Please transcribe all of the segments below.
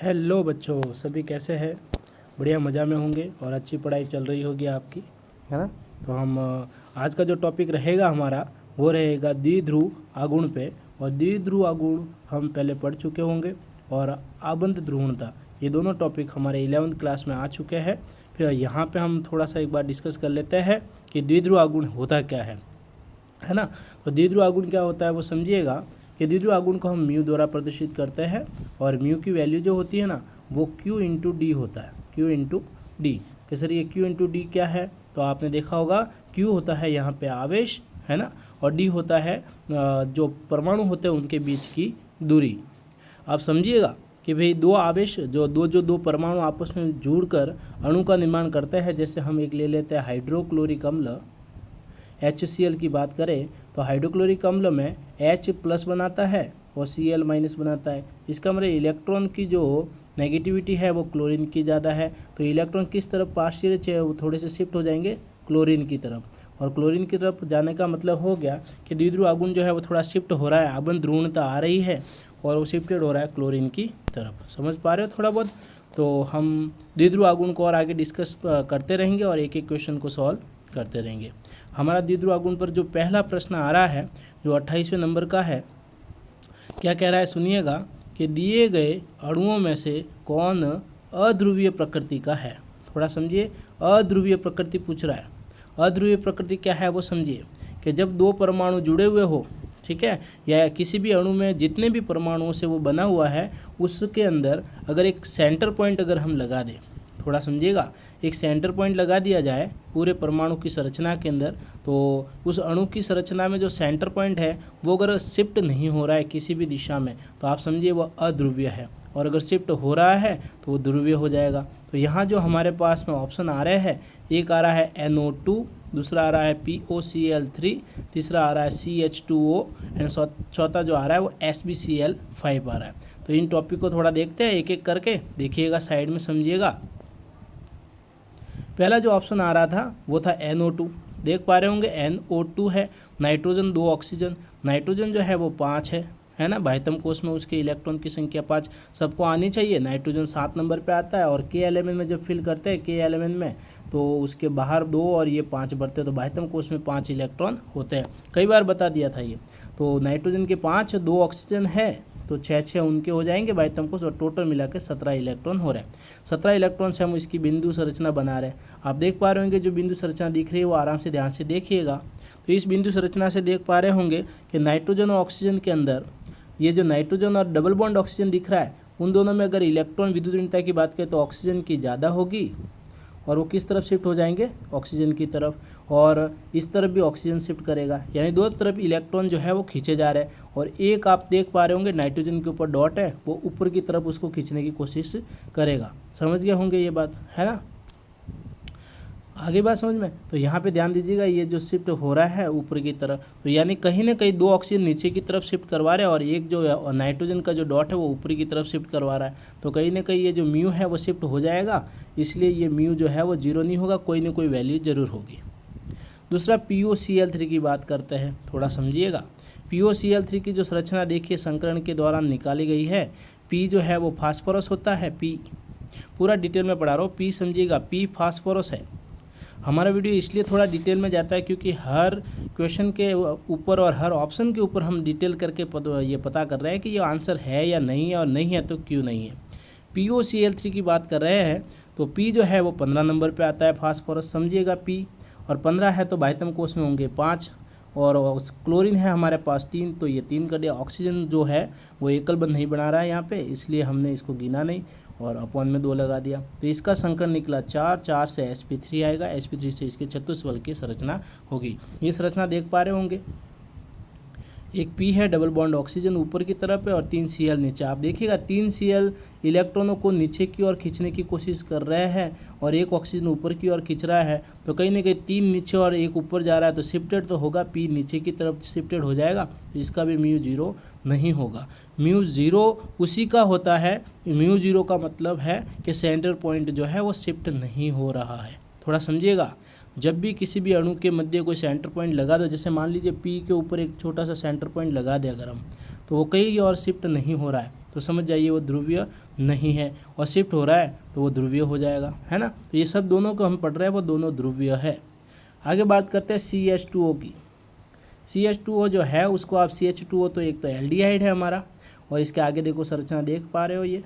Hello बच्चों, सभी कैसे हैं? बढ़िया मज़ा में होंगे और अच्छी पढ़ाई चल रही होगी आपकी, है ना। तो हम आज का जो टॉपिक रहेगा हमारा वो रहेगा द्विध्रुव आघूर्ण पे। और द्विध्रुव आघूर्ण हम पहले पढ़ चुके होंगे और आबंध ध्रुवणता, ये दोनों टॉपिक हमारे 11वीं क्लास में आ चुके हैं। फिर यहाँ पे हम थोड़ा सा एक बार डिस्कस कर लेते हैं कि द्विध्रुव आघूर्ण होता क्या है ना। तो द्विध्रुव आघूर्ण क्या होता है वो समझिएगा कि द्विध्रुव आघूर्ण को हम म्यू द्वारा प्रदर्शित करते हैं और म्यू की वैल्यू जो होती है ना वो Q इंटू डी होता है। Q इंटू डी कि सर ये Q इंटू डी क्या है? तो आपने देखा होगा Q होता है यहाँ पे आवेश, है ना, और डी होता है जो परमाणु होते हैं उनके बीच की दूरी। आप समझिएगा कि भाई दो आवेश दो परमाणु आपस में जुड़कर अणु का निर्माण करते हैं। जैसे हम एक ले लेते हैं हाइड्रोक्लोरिक अम्ल HCl की बात करें तो हाइड्रोक्लोरिक अम्ल में H प्लस बनाता है और Cl माइनस बनाता है। इसका मतलब इलेक्ट्रॉन की जो नेगेटिविटी है वो क्लोरीन की ज़्यादा है, तो इलेक्ट्रॉन किस तरफ पार्शियल है वो थोड़े से शिफ्ट हो जाएंगे क्लोरीन की तरफ। और क्लोरीन की तरफ जाने का मतलब हो गया कि द्विध्रुव आघूर्ण जो है वो थोड़ा शिफ्ट हो रहा है, आबंध ध्रुवणता आ रही है और वो शिफ्टेड हो रहा है क्लोरीन की तरफ। समझ पा रहे हो थोड़ा बहुत? तो हम द्विध्रुव आघूर्ण को और आगे डिस्कस करते रहेंगे और एक एक क्वेश्चन को सॉल्व करते रहेंगे। हमारा द्विध्रुव आघूर्ण पर जो पहला प्रश्न आ रहा है जो 28वें नंबर का है, क्या कह रहा है सुनिएगा कि दिए गए अणुओं में से कौन अध्रुवीय प्रकृति का है। थोड़ा समझिए, अध्रुवीय प्रकृति पूछ रहा है। अध्रुवीय प्रकृति क्या है वो समझिए कि जब दो परमाणु जुड़े हुए हो, ठीक है, या किसी भी अणु में जितने भी परमाणुओं से वो बना हुआ है उसके अंदर अगर एक सेंटर पॉइंट अगर हम लगा दें, थोड़ा समझिएगा, एक सेंटर पॉइंट लगा दिया जाए पूरे परमाणु की संरचना के अंदर, तो उस अणु की संरचना में जो सेंटर पॉइंट है वो अगर शिफ्ट नहीं हो रहा है किसी भी दिशा में तो आप समझिए वो अध्रुवीय है, और अगर शिफ्ट हो रहा है तो वो ध्रुवीय हो जाएगा। तो यहाँ जो हमारे पास में ऑप्शन आ रहे हैं, एक आ रहा है NO2, दूसरा आ रहा है POCl3, तीसरा आ रहा है CH2O एंड चौथा जो आ रहा है वो SbCl5 आ रहा है। तो इन टॉपिक को थोड़ा देखते हैं एक एक करके, देखिएगा साइड में समझिएगा। पहला जो ऑप्शन आ रहा था वो था NO2, देख पा रहे होंगे NO2 है, नाइट्रोजन 2 ऑक्सीजन, नाइट्रोजन जो है वो 5 है ना, बाह्यतम कोश में उसके इलेक्ट्रॉन की संख्या 5 सबको आनी चाहिए। नाइट्रोजन 7 नंबर पे आता है और K एलिमेंट में जब फिल करते हैं K एलिमेंट में तो उसके बाहर 2 और ये 5 बढ़ते हैं, तो बाह्यतम कोश में 5 इलेक्ट्रॉन होते हैं, कई बार बता दिया था ये। तो नाइट्रोजन के 5, 2 ऑक्सीजन है तो 6 उनके हो जाएंगे बाह्यतम कोश, और टोटल मिला के 17 इलेक्ट्रॉन हो रहे हैं। 17 इलेक्ट्रॉन से हम इसकी बिंदु संरचना बना रहे हैं। आप देख पा रहे होंगे जो बिंदु संरचना दिख रही है वो आराम से ध्यान से देखिएगा। तो इस बिंदु संरचना से देख पा रहे होंगे कि नाइट्रोजन और ऑक्सीजन के अंदर ये जो नाइट्रोजन और डबल बॉन्ड ऑक्सीजन दिख रहा है उन दोनों में अगर इलेक्ट्रॉन विद्युत ऋणता की बात करें तो ऑक्सीजन की ज़्यादा होगी और वो किस तरफ शिफ्ट हो जाएंगे, ऑक्सीजन की तरफ, और इस तरफ भी ऑक्सीजन शिफ्ट करेगा, यानी दो तरफ इलेक्ट्रॉन जो है वो खींचे जा रहे हैं। और एक आप देख पा रहे होंगे नाइट्रोजन के ऊपर डॉट है, वो ऊपर की तरफ उसको खींचने की कोशिश करेगा। समझ गए होंगे ये बात, है ना, आगे बात समझ में। तो यहाँ पे ध्यान दीजिएगा, ये जो शिफ्ट हो रहा है ऊपर की तरफ, तो यानी कहीं ना कहीं 2 ऑक्सीजन नीचे की तरफ शिफ्ट करवा रहे हैं और एक जो नाइट्रोजन का जो डॉट है वो ऊपर की तरफ शिफ्ट करवा रहा है। तो कहीं ना कहीं ये जो म्यू है वो शिफ्ट हो जाएगा, इसलिए ये म्यू जो है वो 0 नहीं होगा, कोई ना कोई वैल्यू जरूर होगी। दूसरा POCl3 की बात करते हैं, थोड़ा समझिएगा। POCl3 की जो संरचना देखिए संकरण के दौरान निकाली गई है। P जो है वो फास्फोरस होता है, P पूरा डिटेल में पढ़ा रहा हूँ, P समझिएगा, P फास्फोरस है। हमारा वीडियो इसलिए थोड़ा डिटेल में जाता है क्योंकि हर क्वेश्चन के ऊपर और हर ऑप्शन के ऊपर हम डिटेल करके ये पता कर रहे हैं कि ये आंसर है या नहीं है, और नहीं है तो क्यों नहीं है। POCl3 की बात कर रहे हैं तो P जो है वो 15 नंबर पे आता है फास्फोरस, समझिएगा P, और 15 है तो बाह्यतम कोश में होंगे 5, और क्लोरीन है हमारे पास 3, तो ये 3 कर दिया। ऑक्सीजन जो है वो एकल बंध नहीं बना रहा है यहाँ पे, इसलिए हमने इसको गिना नहीं और अपॉन में 2 लगा दिया। तो इसका संकरण निकला 4, 4 से sp3 आएगा, sp3 से इसके चतुष्फलक की संरचना होगी। ये संरचना देख पा रहे होंगे, एक P है, डबल बॉन्ड ऑक्सीजन ऊपर की तरफ है और 3 Cl नीचे। आप देखिएगा 3 Cl इलेक्ट्रॉनों को नीचे की ओर खींचने की कोशिश कर रहे हैं और एक ऑक्सीजन ऊपर की ओर खींच रहा है, तो कहीं ना कहीं 3 नीचे और एक ऊपर जा रहा है, तो शिफ्टेड तो होगा, P नीचे की तरफ शिफ्टेड हो जाएगा, तो इसका भी म्यू 0 नहीं होगा। म्यू 0 उसी का होता है, म्यू 0 का मतलब है कि सेंटर पॉइंट जो है वो शिफ्ट नहीं हो रहा है। थोड़ा समझिएगा, जब भी किसी भी अणु के मध्य कोई सेंटर पॉइंट लगा दो, जैसे मान लीजिए P के ऊपर एक छोटा सा सेंटर पॉइंट लगा दे अगर हम, तो वो कहीं और शिफ्ट नहीं हो रहा है, तो समझ जाइए वो ध्रुवीय नहीं है, और शिफ्ट हो रहा है तो वो ध्रुवीय हो जाएगा, है ना। तो ये सब दोनों को हम पढ़ रहे हैं, वो दोनों ध्रुवीय है। आगे बात करते हैं CH2O की। CH2O जो है उसको आप CH2O, तो एक तो एल्डिहाइड है हमारा, और इसके आगे देखो संरचना देख पा रहे हो ये।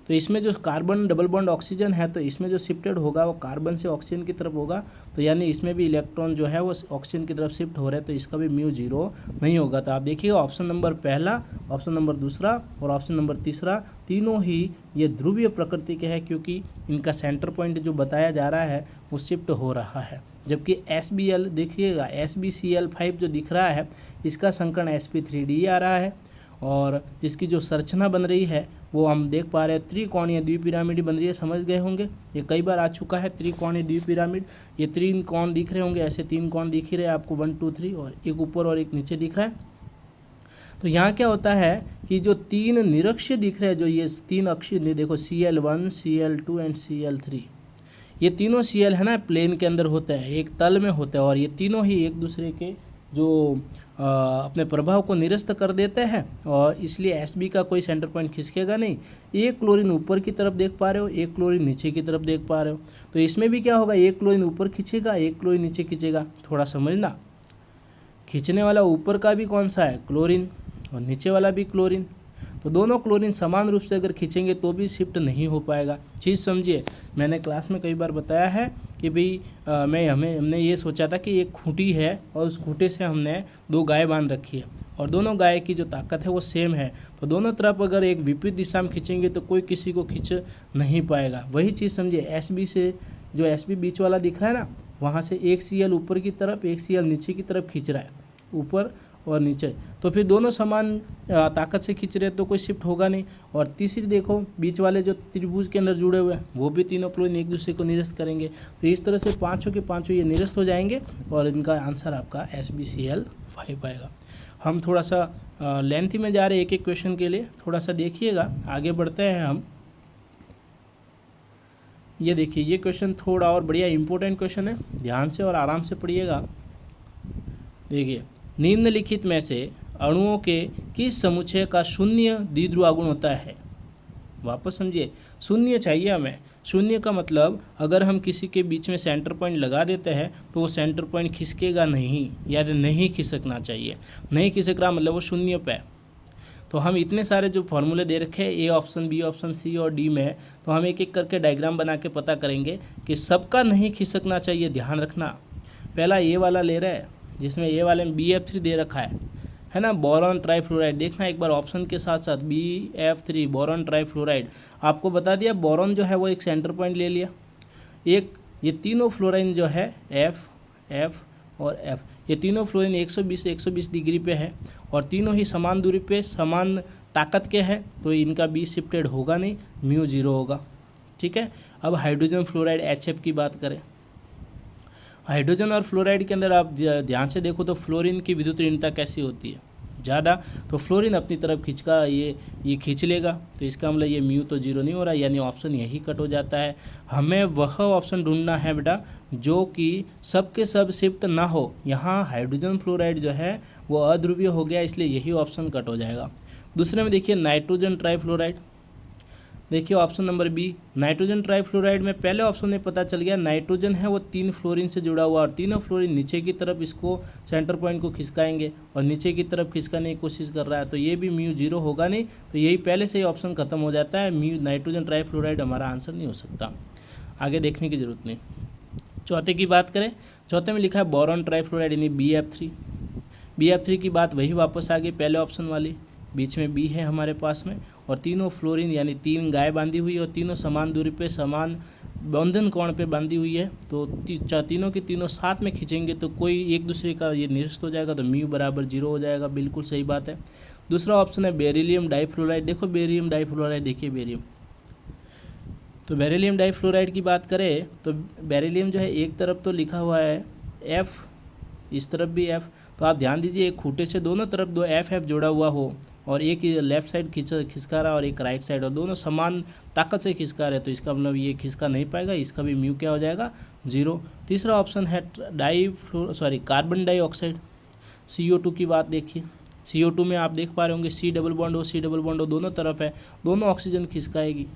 तो इसमें जो कार्बन डबल बॉन्ड ऑक्सीजन है, तो इसमें जो शिफ्टेड होगा वो कार्बन से ऑक्सीजन की तरफ होगा, तो यानी इसमें भी इलेक्ट्रॉन जो है वो ऑक्सीजन की तरफ शिफ्ट हो रहे हैं, तो इसका भी म्यू 0 नहीं होगा। तो आप देखिएगा ऑप्शन नंबर पहला, ऑप्शन नंबर दूसरा और ऑप्शन नंबर तीसरा, तीनों ही ये ध्रुवीय प्रकृति के हैं, क्योंकि इनका सेंटर पॉइंट जो बताया जा रहा है वो शिफ्ट हो रहा है। जबकि SBl देखिएगा, SbCl5 जो दिख रहा है इसका संकरण sp3d आ रहा है, और इसकी जो संरचना बन रही है वो हम देख पा रहे हैं त्रिकोणीय द्विपिरामिड बन रही है। समझ गए होंगे, ये कई बार आ चुका है त्रिकोणीय द्विपिरामिड। ये 3 कोण दिख रहे होंगे, ऐसे 3 कोण दिख ही रहे हैं आपको, 1 2 3, और एक ऊपर और एक नीचे दिख रहा है। तो यहाँ क्या होता है कि जो 3 निरक्षीय दिख रहे हैं, जो ये 3 अक्षीय देखो Cl1 Cl2 एंड Cl3, ये तीनों Cl है ना प्लेन के अंदर होता है, एक तल में होता है, और ये तीनों ही एक दूसरे के जो अपने प्रभाव को निरस्त कर देते हैं, और इसलिए Sb का कोई सेंटर पॉइंट खिसकेगा नहीं। एक क्लोरीन ऊपर की तरफ देख पा रहे हो, एक क्लोरीन नीचे की तरफ देख पा रहे हो, तो इसमें भी क्या होगा, एक क्लोरीन ऊपर खींचेगा, एक क्लोरीन नीचे खींचेगा। थोड़ा समझना, खींचने वाला ऊपर का भी कौन सा है, क्लोरीन, और नीचे वाला भी क्लोरीन, तो दोनों क्लोरीन समान रूप से अगर खींचेंगे तो भी शिफ्ट नहीं हो पाएगा। चीज़ समझिए, मैंने क्लास में कई बार बताया है कि भाई हमने ये सोचा था कि एक खूंटी है और उस खूंटे से हमने 2 गाय बांध रखी है, और दोनों गाय की जो ताकत है वो सेम है, तो दोनों तरफ अगर एक विपरीत दिशा में खींचेंगे तो कोई किसी को खींच नहीं पाएगा। वही चीज़ समझिए, SB से जो SB बीच वाला दिख रहा है ना, वहाँ से एक Cl ऊपर की तरफ, एक Cl नीचे की तरफ खींच रहा है, ऊपर और नीचे, तो फिर दोनों समान ताकत से खींच रहे हैं तो कोई शिफ्ट होगा नहीं। और तीसरी देखो, बीच वाले जो त्रिभुज के अंदर जुड़े हुए हैं वो भी तीनों क्लोरीन एक दूसरे को निरस्त करेंगे, तो इस तरह से पांचों के पांचों ये निरस्त हो जाएंगे, और इनका आंसर आपका SbCl5 आएगा। हम थोड़ा सा लेंथ में जा रहे हैं एक एक क्वेश्चन के लिए, थोड़ा सा देखिएगा, आगे बढ़ते हैं हम। ये देखिए, ये क्वेश्चन थोड़ा और बढ़िया इंपॉर्टेंट क्वेश्चन है, ध्यान से और आराम से पढ़िएगा। देखिए, निम्नलिखित में से अणुओं के किस समुच्चय का शून्य द्विध्रुव गुण होता है। वापस समझिए, शून्य चाहिए हमें। शून्य का मतलब अगर हम किसी के बीच में सेंटर पॉइंट लगा देते हैं तो वो सेंटर पॉइंट खिसकेगा नहीं, याद नहीं खिसकना चाहिए। नहीं खिसक रहा मतलब वो शून्य पे है। तो हम इतने सारे जो फॉर्मूले दे रखे हैं, A option, B option, C और D में, तो हम एक एक करके डायग्राम बना के पता करेंगे कि सबका नहीं खिसकना चाहिए। ध्यान रखना, पहला A वाला ले रहे हैं जिसमें A वाले में BF3 दे रखा है ना, बोरॉन ट्राईफ्लोराइड। देखना एक बार ऑप्शन के साथ साथ BF3 बोरॉन ट्राईफ्लोराइड। आपको बता दिया बोरॉन जो है वो एक सेंटर पॉइंट ले लिया। एक ये तीनों फ्लोराइन जो है F और F, ये तीनों फ्लोरीन 120 से 120 डिग्री पे है, और तीनों ही समान दूरी पे समान ताकत के हैं, तो इनका B शिफ्टेड होगा नहीं, म्यू 0 होगा। ठीक है। अब हाइड्रोजन फ्लोराइड HF की बात करें। हाइड्रोजन और फ्लोराइड के अंदर आप ध्यान से देखो तो फ्लोरीन की विद्युत ऋणता कैसी होती है, ज़्यादा, तो फ्लोरीन अपनी तरफ खींचका ये खींच लेगा, तो इसका मतलब ये म्यू तो 0 नहीं हो रहा, यानी ऑप्शन यही कट हो जाता है। हमें वह ऑप्शन ढूंढना है बेटा जो कि सब के सब शिफ्ट ना हो। यहाँ हाइड्रोजन फ्लोराइड जो है वो अध्रुवीय हो गया, इसलिए यही ऑप्शन कट हो जाएगा। दूसरे में देखिए नाइट्रोजन ट्राईफ्लोराइड, देखिए option number B nitrogen trifluoride में पहले ऑप्शन में पता चल गया नाइट्रोजन है वो 3 फ्लोरीन से जुड़ा हुआ, और तीनों फ्लोरीन नीचे की तरफ इसको सेंटर पॉइंट को खिसकाएंगे, और नीचे की तरफ खिसकाने की कोशिश कर रहा है, तो ये भी म्यू 0 होगा नहीं, तो यही पहले से ही ऑप्शन खत्म हो जाता है। म्यू नाइट्रोजन ट्राईफ्लोराइड हमारा आंसर नहीं हो सकता, आगे देखने की जरूरत नहीं। चौथे की बात करें, चौथे में लिखा है बोरॉन ट्राईफ्लोराइड यानी BF3 की बात वही वापस आ गई, पहले ऑप्शन वाली, बीच में B है हमारे पास में, और तीनों फ्लोरीन यानी 3 गाय बांधी हुई है, और तीनों समान दूरी पे समान बंधन कोण पे बांधी हुई है, तो तीनों की तीनों साथ में खींचेंगे तो कोई एक दूसरे का ये निरस्त हो जाएगा, तो म्यू बराबर 0 हो जाएगा। बिल्कुल सही बात है। दूसरा ऑप्शन है बेरिलियम डाईफ्लोराइड। देखो बेरियम डाईफ्लोराइड, देखिए बेरियम, तो बेरिलियम डाईफ्लोराइड की बात करें तो बेरिलियम जो है एक तरफ तो लिखा हुआ है F, इस तरफ भी F, तो आप ध्यान दीजिए एक खूंटे से दोनों तरफ 2 FF जोड़ा हुआ हो, और एक लेफ्ट साइड खिसका रहा और एक राइट साइड, और दोनों समान ताकत से खिसका रहे, तो इसका मतलब ये खिसका नहीं पाएगा, इसका भी म्यू क्या हो जाएगा 0। तीसरा ऑप्शन है कार्बन डाइऑक्साइड CO2 की बात देखिए। CO2 में आप देख पा रहे होंगे C डबल बॉन्ड O दोनों तरफ है, दोनों ऑक्सीजन खिसकाएगी।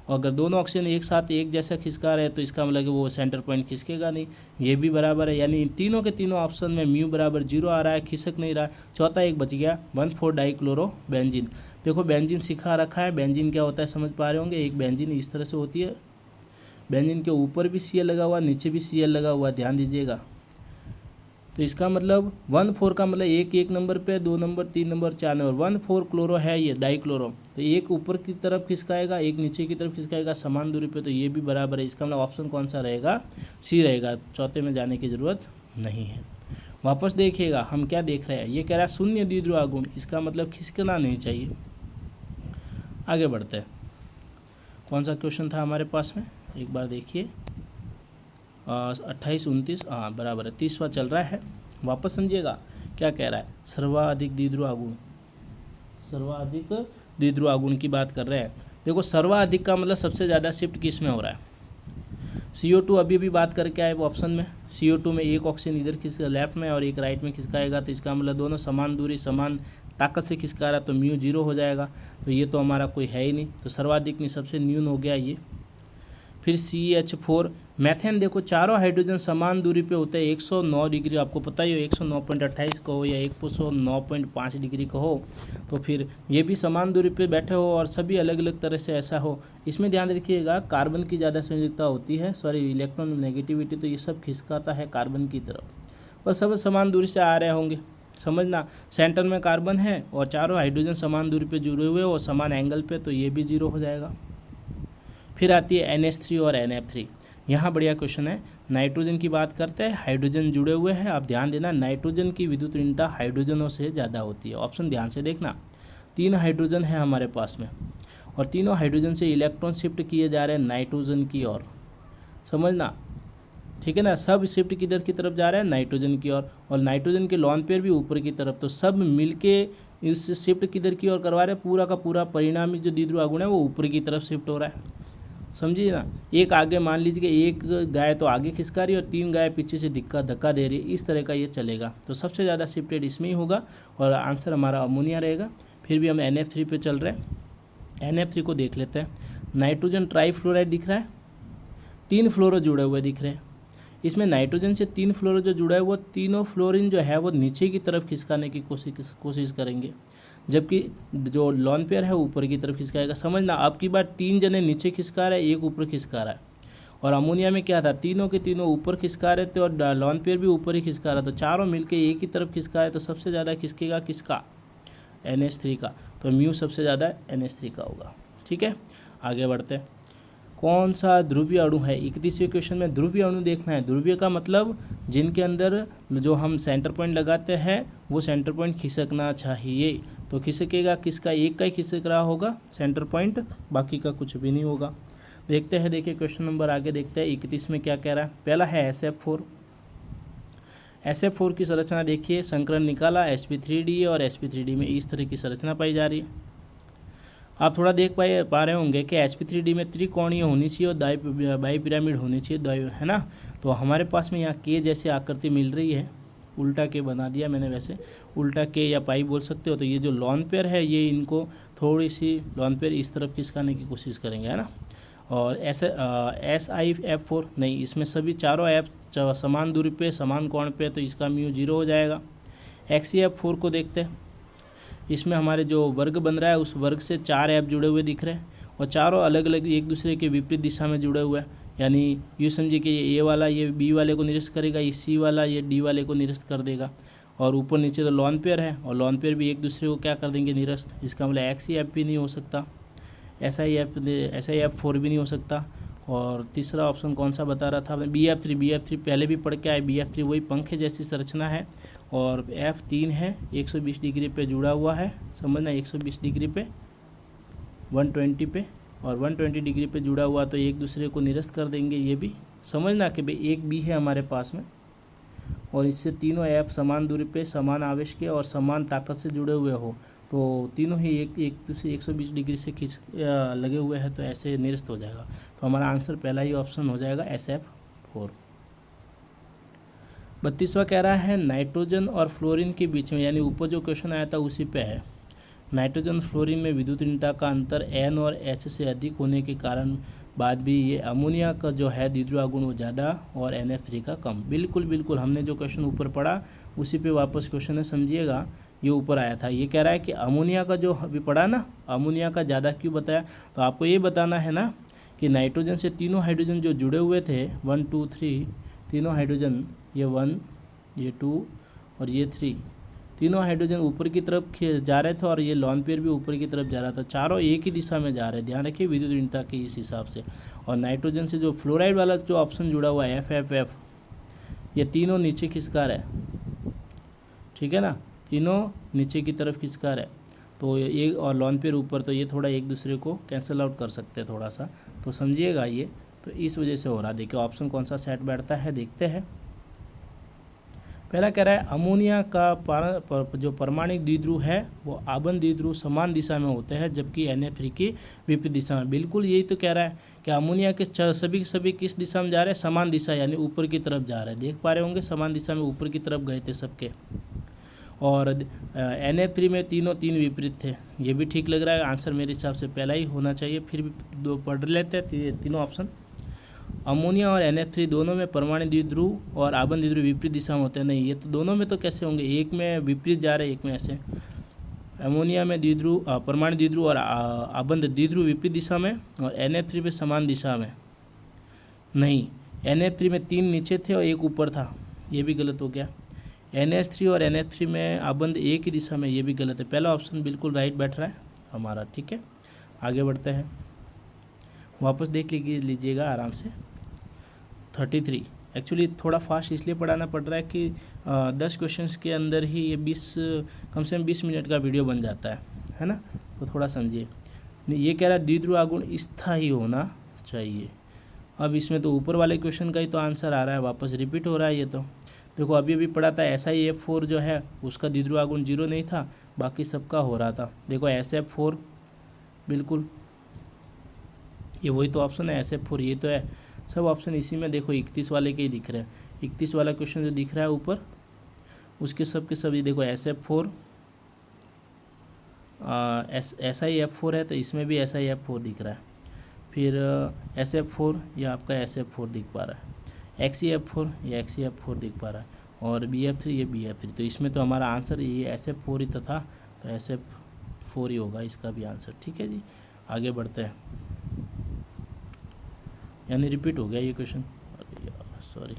और अगर दोनों ऑक्सीजन एक साथ एक जैसा खिसका रहे तो इसका मतलब कि वो सेंटर पॉइंट खिसकेगा नहीं, ये भी बराबर है। यानी तीनों के तीनों ऑप्शन में म्यू बराबर 0 आ रहा है, खिसक नहीं रहा। चौथा एक बच गया 1,4-डाइक्लोरोबेंजीन। देखो बेंजीन सिखा रखा है, बेंजीन क्या होता है समझ पा रहे होंगे। एक बेंजीन इस तरह से होती है, बेंजीन के ऊपर भी Cl लगा हुआ, नीचे भी Cl लगा हुआ, ध्यान दीजिएगा। तो इसका मतलब 1,4 का मतलब एक नंबर पे, 2 नंबर, 3 नंबर, 4 नंबर, 1,4 क्लोरो है ये डाइक्लोरो। तो एक ऊपर की तरफ खिसकाएगा, एक नीचे की तरफ खिसकाएगा समान दूरी पे, तो ये भी बराबर है। इसका मतलब ऑप्शन कौन सा रहेगा? C रहेगा। चौथे में जाने की ज़रूरत नहीं है। वापस देखिएगा हम क्या देख रहे हैं, ये कह रहा है शून्य द्विध्रुव आघूर्ण, इसका मतलब खिसकना नहीं चाहिए। आगे बढ़ते हैं। कौन सा क्वेश्चन था हमारे पास में, एक बार देखिए। 28, 29, हाँ बराबर है, 30वां चल रहा है। वापस समझिएगा क्या कह रहा है, सर्वाधिक द्विध्रुव आघूर्ण, सर्वाधिक द्विध्रुव आघूर्ण की बात कर रहे हैं। देखो सर्वाधिक का मतलब सबसे ज़्यादा शिफ्ट किस में हो रहा है। CO2 अभी भी बात करके आए वो ऑप्शन में, CO2 में एक ऑक्सीजन इधर खिस लेफ्ट में और एक राइट में खिसकाएगा, तो इसका मतलब दोनों समान दूरी समान ताकत से खिसका रहा, तो म्यू 0 हो जाएगा। तो ये तो हमारा कोई है ही नहीं, तो सर्वाधिक नहीं, सबसे न्यून हो गया ये। फिर CH4 मैथेन, देखो चारों हाइड्रोजन समान दूरी पे होते हैं 109 डिग्री, आपको पता ही हो 109.28 का हो या 109.5 डिग्री का हो, तो फिर ये भी समान दूरी पे बैठे हो और सभी अलग अलग तरह से ऐसा हो। इसमें ध्यान रखिएगा कार्बन की ज़्यादा संयोजकता होती है, सॉरी इलेक्ट्रॉन नेगेटिविटी, तो ये सब खिसकाता है कार्बन की तरफ, पर सब समान दूरी से आ रहे होंगे। समझना, सेंटर में कार्बन है और चारों हाइड्रोजन समान दूरी पे जुड़े हुए और समान एंगल पे, तो ये भी 0 हो जाएगा। फिर आती है NH3 और NF3। यहाँ बढ़िया क्वेश्चन है। नाइट्रोजन की बात करते हैं, हाइड्रोजन जुड़े हुए हैं। आप ध्यान देना, नाइट्रोजन की विद्युत ऋणता हाइड्रोजनों से ज़्यादा होती है। ऑप्शन ध्यान से देखना, 3 हाइड्रोजन है हमारे पास में और तीनों हाइड्रोजन से इलेक्ट्रॉन शिफ्ट किए जा रहे हैं नाइट्रोजन की ओर। समझना, ठीक है ना, सब शिफ्ट किधर की तरफ जा रहे हैं, नाइट्रोजन की ओर। और नाइट्रोजन के लॉन पेयर भी ऊपर की तरफ, तो सब मिलके इस शिफ्ट किधर की ओर करवा रहे हैं। पूरा का पूरा परिणामी जो द्विध्रुव आघूर्ण है वो ऊपर की तरफ शिफ्ट हो रहा है। समझिए ना, एक आगे मान लीजिए कि एक गाय तो आगे खिसका रही है और 3 गाय पीछे से धक्का दे रही है, इस तरह का ये चलेगा। तो सबसे ज़्यादा शिफ्टेड इसमें ही होगा और आंसर हमारा अमोनिया रहेगा। फिर भी हम NF3 पे चल रहे हैं। NF3 को देख लेते हैं। नाइट्रोजन ट्राईफ्लोराइड दिख रहा है, 3 फ्लोरो जुड़े हुए दिख रहे हैं। इसमें नाइट्रोजन से 3 फ्लोरो जो जुड़ा है वो तीनों फ्लोरीन जो है वो नीचे की तरफ खिसकाने की कोशिश करेंगे, जबकि जो लॉन पेयर है ऊपर की तरफ खिसकाएगा। समझना, अब की बार 3 जने नीचे खिसका रहे हैं, एक ऊपर खिसका रहा है। और अमोनिया में क्या था, तीनों के तीनों ऊपर खिसका रहे थे और लॉन पेयर भी ऊपर ही खिसका रहा, तो चारों मिलकर एक ही तरफ खिसका है। तो सबसे ज़्यादा खिसकेगा किसका, NH3 का। तो म्यू सबसे ज़्यादा NH3 का होगा। ठीक है, आगे बढ़ते हैं। कौन सा ध्रुवीय अणु है, 31वें क्वेश्चन में ध्रुवीय अणु देखना है। ध्रुवीय का मतलब जिनके अंदर जो हम सेंटर पॉइंट लगाते हैं वो सेंटर पॉइंट खिसकना चाहिए। तो खिसकेगा किसका, एक का ही खिसक रहा होगा सेंटर पॉइंट, बाकी का कुछ भी नहीं होगा। देखते हैं, देखिए क्वेश्चन नंबर आगे देखते हैं 31 में क्या कह रहा है। पहला है SF4। SF4 की संरचना देखिए, संकरण निकाला, sp3d और sp3d में इस तरह की संरचना पाई जा रही है। आप थोड़ा देख पा रहे होंगे कि sp3d में त्रिकोणीय होनी चाहिए और बाई पिरामिड होनी चाहिए, है ना। तो हमारे पास में यहाँ K जैसी आकृति मिल रही है, उल्टा K बना दिया मैंने, वैसे उल्टा K या पाई बोल सकते हो। तो ये जो लॉन पेयर है ये इनको थोड़ी सी लॉन पेयर इस तरफ खिसकाने की कोशिश करेंगे, है ना। और SiF4 नहीं, इसमें सभी चारों ऐप समान दूरी पे समान कोण पे, तो इसका म्यू 0 हो जाएगा। XeF4 को देखते हैं। इसमें हमारे जो वर्ग बन रहा है उस वर्ग से 4 ऐप जुड़े हुए दिख रहे हैं और चारों अलग अलग एक दूसरे के विपरीत दिशा में जुड़े हुए हैं। यानी यूँ समझिए कि ये A वाला ये B वाले को निरस्त करेगा, ये C वाला ये D वाले को निरस्त कर देगा। और ऊपर नीचे तो लॉन पेयर है और लॉन पेयर भी एक दूसरे को क्या कर देंगे, निरस्त। इसका मतलब XeF भी नहीं हो सकता, SiF4 भी नहीं हो सकता। और तीसरा ऑप्शन कौन सा बता रहा था आपने, BF3 पहले भी पढ़ के आए। BF3 वही पंखे जैसी संरचना है और F3 है, 120 डिग्री पे जुड़ा हुआ है। समझना, 120 डिग्री पे 120 पे और 120 डिग्री पे जुड़ा हुआ, तो एक दूसरे को निरस्त कर देंगे। ये भी समझना कि भाई एक B है हमारे पास में और इससे तीनों ऐप समान दूरी पे समान आवेश के और समान ताकत से जुड़े हुए हो, तो तीनों ही एक दूसरे 120 डिग्री से खींच लगे हुए हैं, तो ऐसे निरस्त हो जाएगा। तो हमारा आंसर पहला ही ऑप्शन हो जाएगा SF4। 32वां कह रहा है नाइट्रोजन और फ्लोरीन के बीच में, यानी ऊपर जो क्वेश्चन आया था उसी पे है। नाइट्रोजन फ्लोरीन में विद्युत ऋणता का अंतर N और H से अधिक होने के कारण बाद भी ये अमोनिया का जो है द्विध्रुव गुण वो ज़्यादा और NH3 का कम। बिल्कुल बिल्कुल हमने जो क्वेश्चन ऊपर पढ़ा उसी पे वापस क्वेश्चन है, समझिएगा। ये ऊपर आया था, ये कह रहा है कि अमोनिया का जो अभी पढ़ा ना, अमोनिया का ज़्यादा क्यों बताया, तो आपको ये बताना है ना कि नाइट्रोजन से तीनों हाइड्रोजन जो जुड़े हुए थे 1 2 3, तीनों हाइड्रोजन, ये 1 ये 2 और ये 3, तीनों हाइड्रोजन ऊपर की तरफ जा रहे थे और ये लॉन पेयर भी ऊपर की तरफ जा रहा था, चारों एक ही दिशा में जा रहे हैं। ध्यान रखिए विद्युत ऋणता के इस हिसाब से। और नाइट्रोजन से जो फ्लोराइड वाला जो ऑप्शन जुड़ा हुआ है FFF, ये तीनों नीचे खिसका रहा है, ठीक है ना, तीनों नीचे की तरफ खिसका रहा है। तो ये और लॉन पेयर ऊपर, तो ये थोड़ा एक दूसरे को कैंसिल आउट कर सकते हैं थोड़ा सा, तो समझिएगा ये। तो इस वजह से हो रहा है। देखिए ऑप्शन कौन सा सेट बैठता है, देखते हैं। पहला कह रहा है अमोनिया का जो परमाणु द्विध्रुव है वो आबंध द्विध्रुव समान दिशा में होते हैं, जबकि NH3 की विपरीत दिशा में। बिल्कुल यही तो कह रहा है कि अमोनिया के सभी किस दिशा में जा रहे हैं, समान दिशा, यानी ऊपर की तरफ जा रहे हैं। देख पा रहे होंगे समान दिशा में ऊपर की तरफ गए थे सबके। और NH3 में तीन विपरीत थे। ये भी ठीक लग रहा है, आंसर मेरे हिसाब से पहला ही होना चाहिए। फिर भी दो पढ़ लेते हैं तीनों ऑप्शन। अमोनिया और NH3 दोनों में परमाणु द्विध्रुव और आबंध द्विध्रुव विपरीत दिशा में होते हैं। नहीं, ये तो दोनों में तो कैसे होंगे, एक में विपरीत जा रहे हैं, एक में ऐसे। अमोनिया में द्विध्रुव परमाणु द्विध्रुव और आबंध द्विध्रुव विपरीत दिशा में, और NH3 में समान दिशा में। नहीं, NH3 में 3 नीचे थे और एक ऊपर था, ये भी गलत हो गया। NH3 और NH3 में आबंध एक ही दिशा में, ये भी गलत है। पहला ऑप्शन बिल्कुल राइट बैठ रहा है हमारा, ठीक है। आगे बढ़ते हैं, वापस देख लीजिएगा आराम से। 33 एक्चुअली थोड़ा फास्ट इसलिए पढ़ाना पड़ रहा है कि 10 क्वेश्चंस के अंदर ही ये 20 कम से कम 20 मिनट का वीडियो बन जाता है ना, तो थोड़ा समझिए। ये कह रहा है द्विध्रुव आगुण स्थायी होना चाहिए। अब इसमें तो ऊपर वाले क्वेश्चन का ही तो आंसर आ रहा है, वापस रिपीट हो रहा है ये तो। देखो अभी पढ़ा था SiF4 जो है उसका द्विध्रुव आगुण 0 नहीं था, बाकी सबका हो रहा था। देखो SF4 बिल्कुल ये वही तो ऑप्शन है, SF4 ये तो है, सब ऑप्शन इसी में। देखो 31 वाले के ही दिख रहे हैं, 31 वाला क्वेश्चन जो दिख रहा है ऊपर उसके सब के सभी देखो SF4 SiF4 है, तो इसमें भी SiF4 दिख रहा है। फिर SF4 ये आपका SF4 दिख पा रहा है, XeF4 ये XeF4 दिख पा रहा है, और BF3 ये BF3। तो इसमें तो हमारा आंसर ये SF4 ही तो था, तो SF4 ही होगा इसका भी आंसर, ठीक है जी। आगे बढ़ते हैं, यानी रिपीट हो गया ये क्वेश्चन, सॉरी।